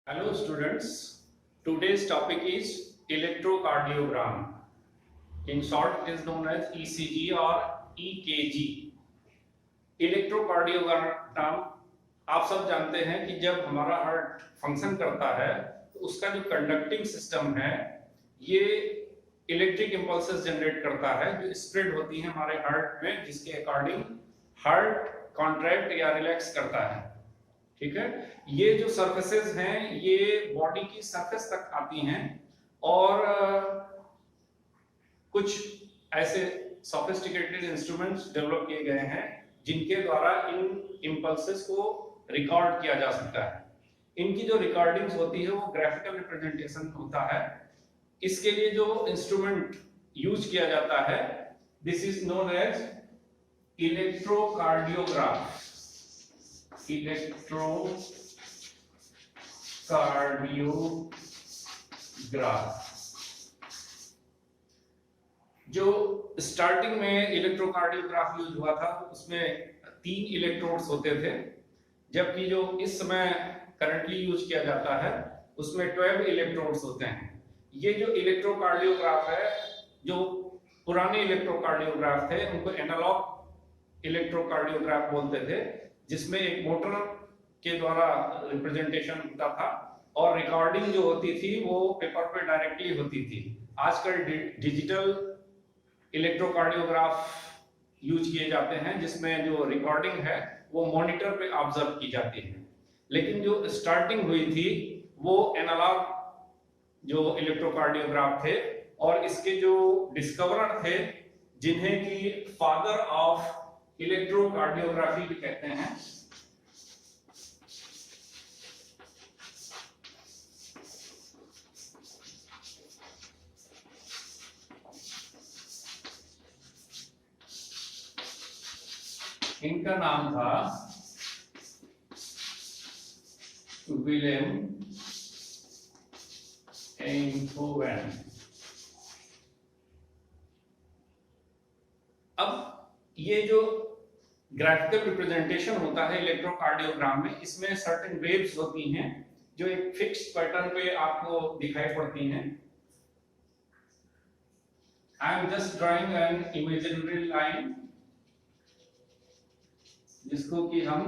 Hello students, today's topic is electrocardiogram. In short it is known as ECG or EKG. Electrocardiogram आप सब जानते हैं कि जब हमारा हार्ट फंक्शन करता है तो उसका जो कंडक्टिंग सिस्टम है ये इलेक्ट्रिक इंपल्सेस जनरेट करता है जो स्प्रेड होती है हमारे हार्ट में, जिसके अकॉर्डिंग हार्ट कॉन्ट्रैक्ट या रिलैक्स करता है। ठीक है, ये जो सरफेसेस हैं ये बॉडी की सरफेस तक आती हैं और कुछ ऐसे सोफिस्टिकेटेड इंस्ट्रूमेंट्स डेवलप किए गए हैं जिनके द्वारा इन इंपल्सेस को रिकॉर्ड किया जा सकता है। इनकी जो रिकॉर्डिंग्स होती है वो ग्राफिकल रिप्रेजेंटेशन होता है। इसके लिए जो इंस्ट्रूमेंट यूज किया जाता है this is known as electrocardiograph. Electrocardiograph जो स्टार्टिंग में इलेक्ट्रोकार्डियोग्राफ यूज हुआ था उसमें 3 इलेक्ट्रोड्स होते थे, जबकि जो इस समय करंटली यूज किया जाता है उसमें 12 इलेक्ट्रोड्स होते हैं। ये जो इलेक्ट्रोकार्डियोग्राफ है, जो पुराने इलेक्ट्रोकार्डियोग्राफ थे उनको एनालॉग इलेक्ट्रोकार्डियोग्राफ बोलते थे, जिसमें एक मोटर के द्वारा रिप्रेजेंटेशन होता था और रिकॉर्डिंग जो होती थी वो पेपर पे डायरेक्टली होती थी। आजकल डिजिटल इलेक्ट्रोकार्डियोग्राफ यूज किए जाते हैं जिसमें जो रिकॉर्डिंग है वो मॉनिटर पे ऑब्जर्व की जाती है, लेकिन जो स्टार्टिंग हुई थी वो एनालॉग जो इलेक्ट्रोकार्डियोग्राफ थे और इसके जो डिस्कवरर थे जिन्हें कि फादर ऑफ इलेक्ट्रोकार्डियोग्राफी भी कहते हैं, इनका नाम था विलियम एंथोवेन। अब ये जो ग्राफिकल रिप्रेजेंटेशन होता है इलेक्ट्रोकार्डियोग्राम में, इसमें सर्टेन वेव्स होती हैं जो एक फिक्स्ड पैटर्न पे आपको दिखाई पड़ती हैं। I am just drawing an imaginary line जिसको कि हम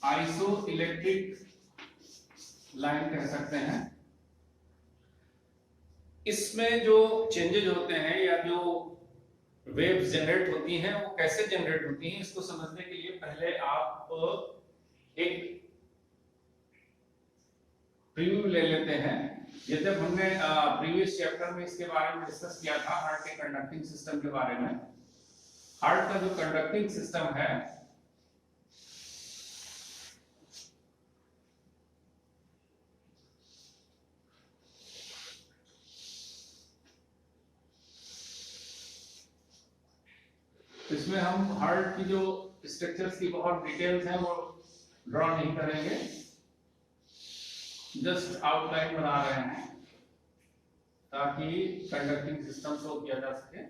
आइसो इलेक्ट्रिक लाइन कह सकते हैं। इसमें जो चेंजेज होते हैं या जो वेव्स जनरेट होती हैं वो कैसे जनरेट होती हैं, इसको समझने के लिए पहले आप एक प्रीव्यू ले लेते हैं। जैसे हमने प्रीवियस चैप्टर में इसके बारे में डिस्कस किया था, हार्ट के कंडक्टिंग सिस्टम के बारे में। हार्ट का जो कंडक्टिंग सिस्टम है इसमें हम हार्ट की जो स्ट्रक्चर्स की बहुत डिटेल्स हैं वो ड्रॉ नहीं करेंगे, जस्ट आउटलाइन बना रहे हैं ताकि कंडक्टिंग सिस्टम शो किया जा सके।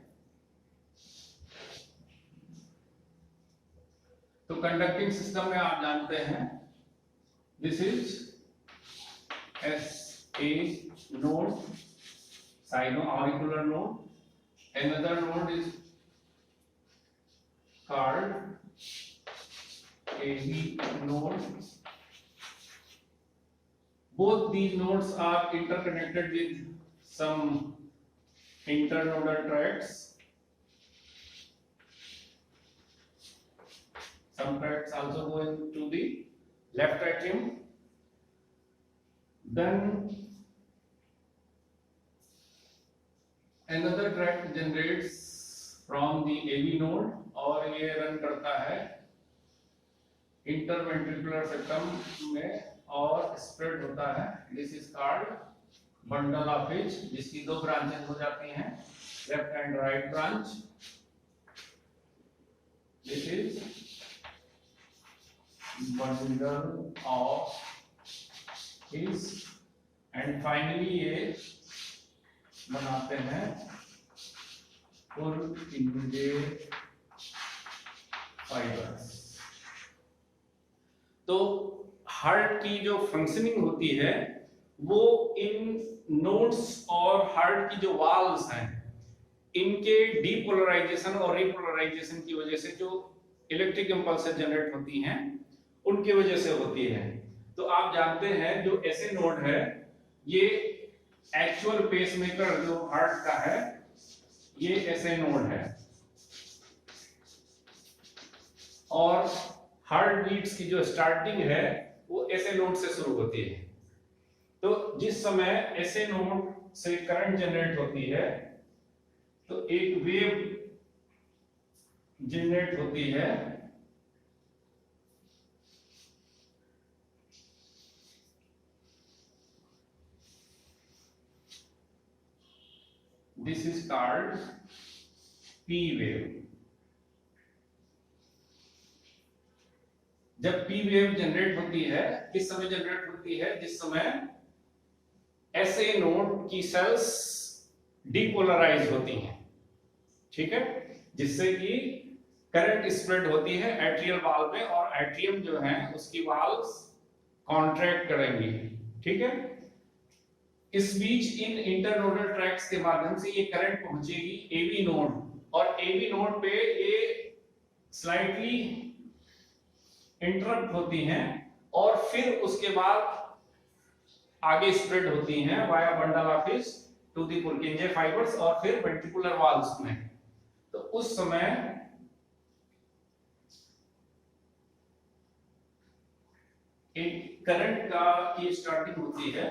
तो कंडक्टिंग सिस्टम में आप जानते हैं this is SA node, sino-auricular node. Another node is called AV node. Both these nodes are interconnected with some internodal tracts. Some tracts also go into the left atrium. Then another tract generates from the AV node और ये run करता है interventricular सेक्टम में और spread होता है। This is called bundle of His, जिसकी 2 branches हो जाती हैं, left and right branch. This is bundle of His and finally ये बनाते हैं फुल इंटेज fibers. तो हार्ट की जो फंक्शनिंग होती है वो इन नोड्स और हार्ट की जो वाल्व्स हैं इनके डीपोलराइजेशन और रिपोलराइजेशन की वजह से जो इलेक्ट्रिक इंपल्स जनरेट होती हैं उनकी वजह से होती है। तो आप जानते हैं जो ऐसे नोड है ये एक्चुअल पेसमेकर जो हार्ट का है ये ऐसे नोड है और हार्ट बीट्स की जो स्टार्टिंग है वो ऐसे नोड से शुरू होती है। तो जिस समय ऐसे नोड से करंट जनरेट होती है तो एक वेव जनरेट होती है this is called P wave. जब पी वेव जनरेट होती है किस समय जनरेट होती है जिस समय ऐसे नोड की सेल्स डीपोलराइज होती हैं, ठीक है, जिससे कि करंट स्प्रेड होती है एट्रियल वाल्व में और एट्रियम जो है उसकी वाल्व्स कॉन्ट्रैक्ट करेंगी, ठीक है। इस बीच इन इंटरनोडल ट्रैक्स के माध्यम से ये करंट पहुंचेगी एवी नोड और एवी नोड पे ये स्लाइटली इंटरप्ट होती हैं और फिर उसके बाद आगे स्प्रेड होती हैं via bundle of His to the Purkinje fibres और फिर वेंट्रिकुलर वाल्व्स में। तो उस समय एक करंट का की स्टार्टिंग होती है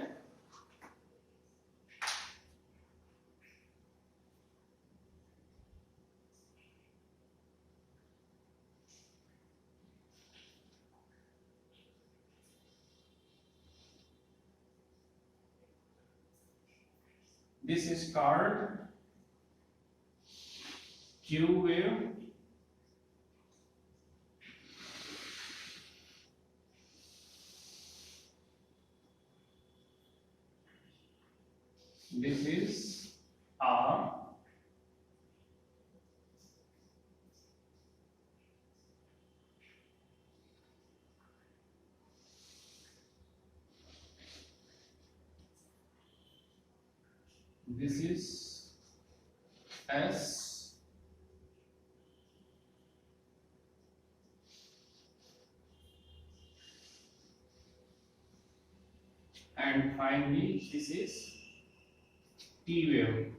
this is called Q wave this is R this is S and finally this is T wave।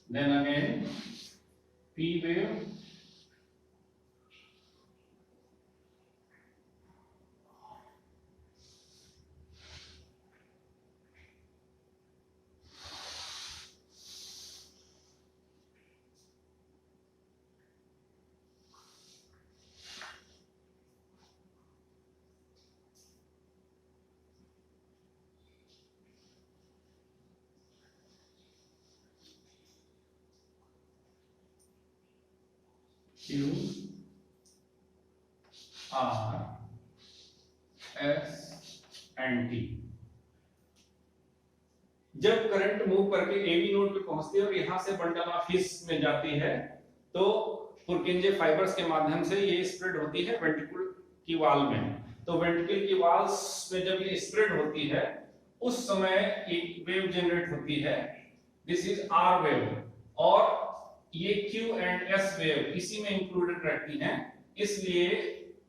Then again P wave Q R S and T। जब करंट मूव करके एवी नोड पे पहुंचती है और यहां से बंडल ऑफ हिस में जाती है तो पुर्किंजे फाइबर्स के माध्यम से ये स्प्रेड होती है वेंट्रिकल की वाल में। तो वेंट्रिकल की वाल्स में जब ये स्प्रेड होती है उस समय एक वेव जनरेट होती है दिस इज आर वेव और ये क्यू एंड एस वेव इसी में इंक्लूडेड रहती हैं, इसलिए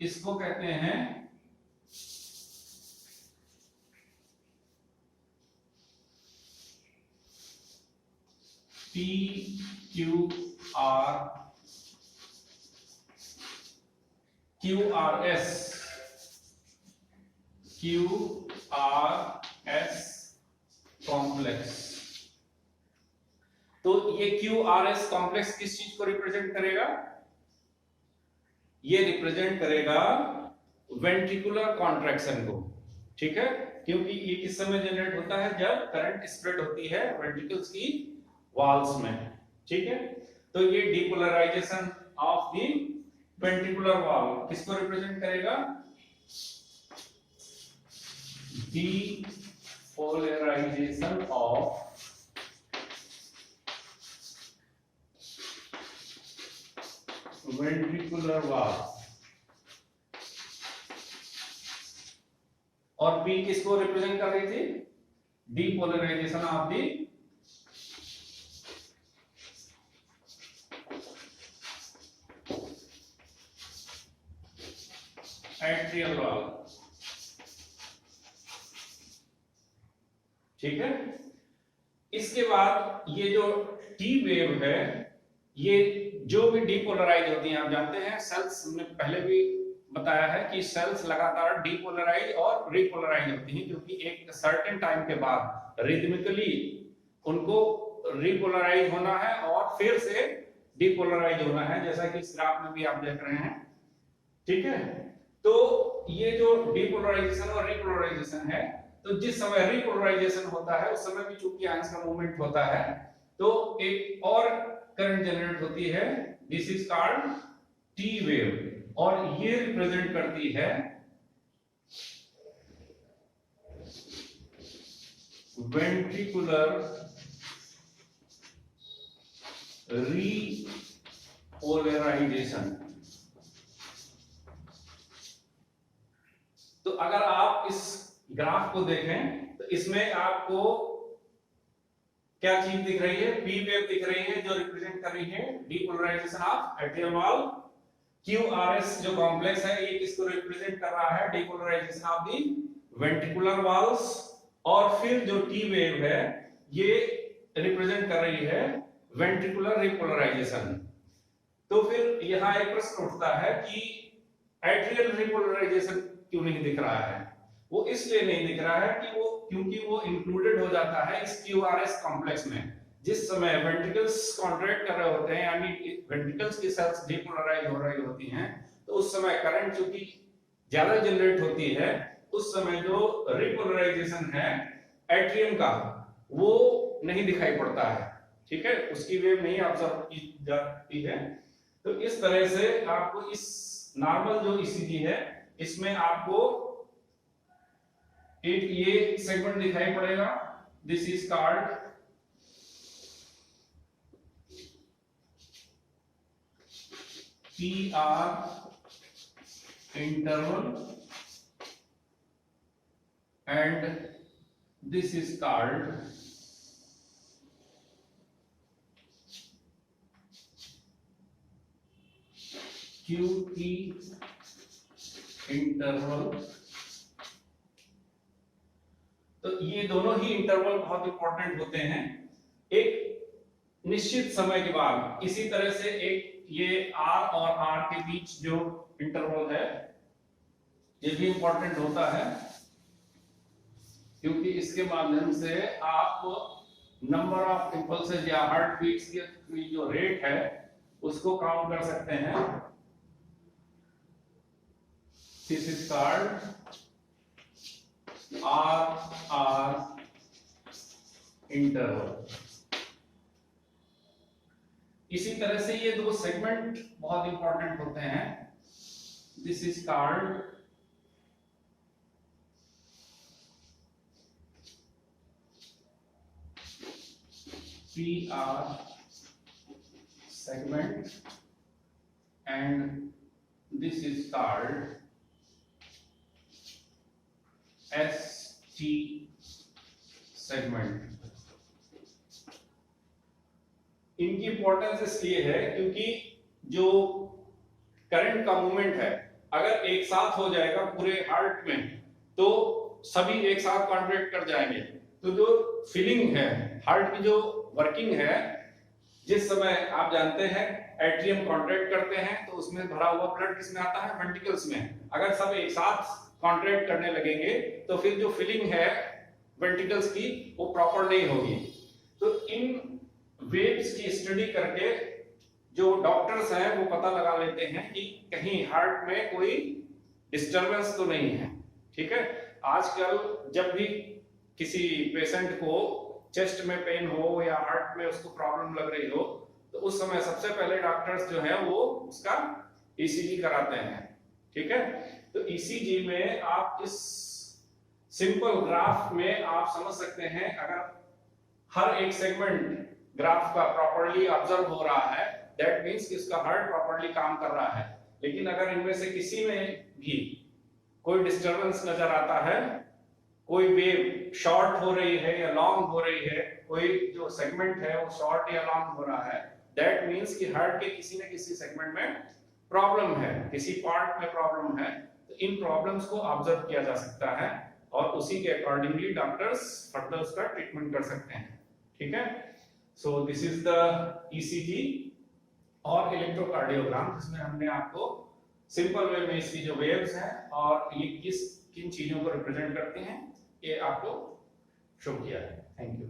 इसको कहते हैं P Q R Q R S Q R S complex. तो ये क्यू आर एस कॉम्प्लेक्स किस चीज को रिप्रेजेंट करेगा? ये रिप्रेजेंट करेगा वेंट्रिकुलर कॉन्ट्रैक्शन को, ठीक है, क्योंकि ये किस समय जनरेट होता है जब करंट स्प्रेड होती है वेंट्रिकल्स की वाल्स में, ठीक है। तो ये depolarization of the ventricular valve किसको रिप्रेजेंट करेगा? डीपोलराइजेशन ऑफ वेंट्रिकुलर वाल्व, और पी किसको रिप्रेजेंट कर रही थी? Depolarization of the atrial valve. ठीक है। इसके बाद ये जो टी वेव है, ये जो भी डीपोलराइज होती हैं, आप जानते हैं सेल्स ने पहले भी बताया है कि सेल्स लगातार डीपोलराइज और रीपोलराइज होती हैं, क्योंकि एक सर्टेन टाइम के बाद रिदमिकली उनको रीपोलराइज होना है और फिर से डीपोलराइज होना है, जैसा कि इस ग्राफ में भी आप देख रहे हैं। ठीक है। तो ये जो डीपोलराइजेशन और रीपोलराइजेशन है, तो जिस समय रीपोलराइजेशन होता है उस समय भी चूंकि आयंस का मूवमेंट होता है, तो एक और करंट जनरेट होती है, this is called T wave, और ये रिप्रेजेंट करती है वेंट्रिकुलर रीपोलराइजेशन। तो अगर आप इस ग्राफ को देखें तो इसमें आपको क्या चीज दिख रही है? पी वेव दिख रही है, जो रिप्रेजेंट कर रही है depolarization of atrial valve. QRS जो कॉम्प्लेक्स है, ये किसको रिप्रेजेंट कर रहा है? Depolarization of the ventricular valves. और फिर जो टी वेव है, ये रिप्रेजेंट कर रही है वेंट्रिकुलर रिपोलराइजेशन। तो फिर यहां एक प्रश्न उठता है कि एट्रियल रिपोलराइजेशन क्यों नहीं दिख रहा है? वो इसलिए नहीं दिख रहा है कि क्योंकि वो इंक्लूडेड हो जाता है इस क्यूआरएस कॉम्प्लेक्स में। जिस समय वेंट्रिकल्स कॉन्ट्रैक्ट कर रहे होते हैं, यानी वेंट्रिकल्स की सेल्स डीपोलराइज हो रही होती हैं, तो उस समय करंट चूंकि ज्यादा जनरेट होती है, उस समय जो रिपोलराइजेशन है एट्रियम का, वो नहीं दिखाई पड़ता है। ठीक है, उसकी वेव नहीं ऑब्जर्व की जाती है। तो इस तरह से आपको इस नॉर्मल जो ईसीजी है, इसमें आपको एक ये सेगमेंट दिखाई पड़ेगा, this is called PR interval and this is called QT interval। तो ये दोनों ही इंटरवल बहुत इंपॉर्टेंट होते हैं। एक निश्चित समय के बाद इसी तरह से एक ये R और R के बीच जो इंटरवल है, ये भी इंपॉर्टेंट होता है, क्योंकि इसके माध्यम से आप नंबर ऑफ इंपल्सेस या हार्ट बीट्स की जो रेट है उसको काउंट कर सकते हैं। This is called RR interval. इसी तरह से ये दो सेगमेंट बहुत इंपॉर्टेंट होते हैं, this is called PR segment and this is called ST segment। इनकी इंपॉर्टेंस इसलिए है क्योंकि जो करंट का मूवमेंट है, अगर एक साथ हो जाएगा पूरे हार्ट में, तो सभी एक साथ कॉन्ट्रैक्ट कर जाएंगे। तो जो फीलिंग है, हार्ट की जो वर्किंग है, जिस समय आप जानते हैं एट्रियम कॉन्ट्रैक्ट करते हैं तो उसमें भरा हुआ ब्लड किसमें आता है? वेंट्रिकल्स में। अगर सब एक साथ कॉन्ट्रैक्ट करने लगेंगे तो फिर जो फीलिंग है वेंट्रिकल्स की वो प्रॉपर नहीं होगी। तो इन वेव्स की स्टडी करके जो डॉक्टर्स हैं वो पता लगा लेते हैं कि कहीं हार्ट में कोई डिस्टरबेंस तो नहीं है। ठीक है, आजकल जब भी किसी पेशेंट को चेस्ट में पेन हो या हार्ट में उसको प्रॉब्लम लग रही हो, तो उस समय सबसे पहले डॉक्टर्स जो है वो उसका ईसीजी कराते हैं। ठीक है, तो ईसीजी में आप इस सिंपल ग्राफ में आप समझ सकते हैं, अगर हर एक सेगमेंट ग्राफ का प्रॉपर्ली ऑब्जर्व हो रहा है दैट मीन्स कि उसका हार्ट प्रॉपर्ली काम कर रहा है। लेकिन अगर इनमें से किसी में भी कोई डिस्टरबेंस नजर आता है, कोई वेव शॉर्ट हो रही है या लॉन्ग हो रही है, कोई जो सेगमेंट है वो शॉर्ट या लॉन्ग हो रहा है, दैट मीन्स कि हार्ट के किसी न किसी सेगमेंट में प्रॉब्लम है, किसी पार्ट में प्रॉब्लम है। तो इन प्रॉब्लम्स को ऑब्जर्व किया जा सकता है और उसी के अकॉर्डिंगली डॉक्टर्स फर्दर उसका ट्रीटमेंट कर सकते हैं। ठीक है, so this is the ECG और इलेक्ट्रोकार्डियोग्राम, जिसमें हमने आपको सिंपल वे में इसकी जो वेव्स हैं और ये किन चीजों को रिप्रेजेंट करते हैं ये आपको शो किया है। Thank you.